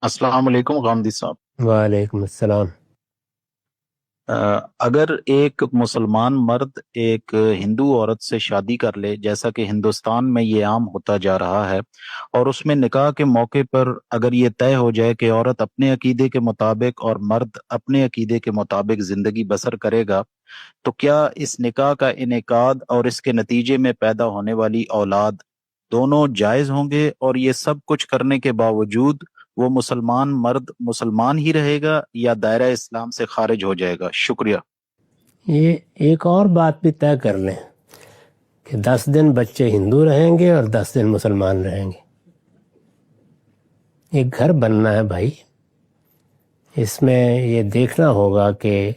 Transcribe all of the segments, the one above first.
السلام علیکم غامدی صاحب۔ وعلیکم السلام۔ اگر ایک مسلمان مرد ایک ہندو عورت سے شادی کر لے، جیسا کہ ہندوستان میں یہ عام ہوتا جا رہا ہے، اور اس میں نکاح کے موقع پر اگر یہ طے ہو جائے کہ عورت اپنے عقیدے کے مطابق اور مرد اپنے عقیدے کے مطابق زندگی بسر کرے گا، تو کیا اس نکاح کا انعقاد اور اس کے نتیجے میں پیدا ہونے والی اولاد دونوں جائز ہوں گے؟ اور یہ سب کچھ کرنے کے باوجود وہ مسلمان مرد مسلمان ہی رہے گا یا دائرہ اسلام سے خارج ہو جائے گا؟ شکریہ۔ یہ ایک اور بات بھی طے کر لیں کہ 10 دن بچے ہندو رہیں گے اور 10 دن مسلمان رہیں گے۔ ایک گھر بننا ہے بھائی، اس میں یہ دیکھنا ہوگا کہ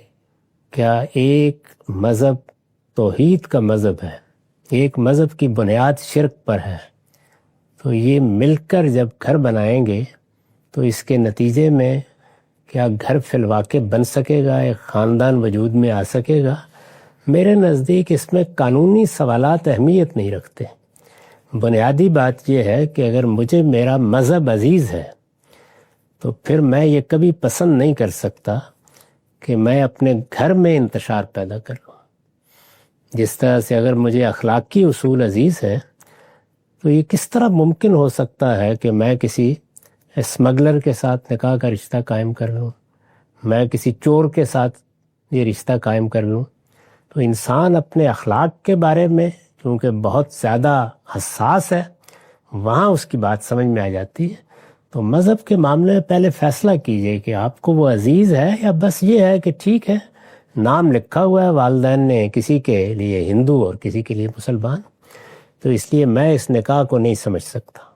کیا ایک مذہب توحید کا مذہب ہے، ایک مذہب کی بنیاد شرک پر ہے، تو یہ مل کر جب گھر بنائیں گے تو اس کے نتیجے میں کیا گھر فی الواقع بن سکے گا، ایک خاندان وجود میں آ سکے گا؟ میرے نزدیک اس میں قانونی سوالات اہمیت نہیں رکھتے۔ بنیادی بات یہ ہے کہ اگر مجھے میرا مذہب عزیز ہے تو پھر میں یہ کبھی پسند نہیں کر سکتا کہ میں اپنے گھر میں انتشار پیدا کروں۔ جس طرح سے اگر مجھے اخلاقی اصول عزیز ہے تو یہ کس طرح ممکن ہو سکتا ہے کہ میں کسی اسمگلر کے ساتھ نکاح کا رشتہ قائم کر لوں، میں کسی چور کے ساتھ یہ رشتہ قائم کر لوں؟ تو انسان اپنے اخلاق کے بارے میں کیونکہ بہت زیادہ حساس ہے، وہاں اس کی بات سمجھ میں آ جاتی ہے۔ تو مذہب کے معاملے میں پہلے فیصلہ کیجئے کہ آپ کو وہ عزیز ہے یا بس یہ ہے کہ ٹھیک ہے نام لکھا ہوا ہے والدین نے کسی کے لیے ہندو اور کسی کے لیے مسلمان، تو اس لیے میں اس نکاح کو نہیں سمجھ سکتا۔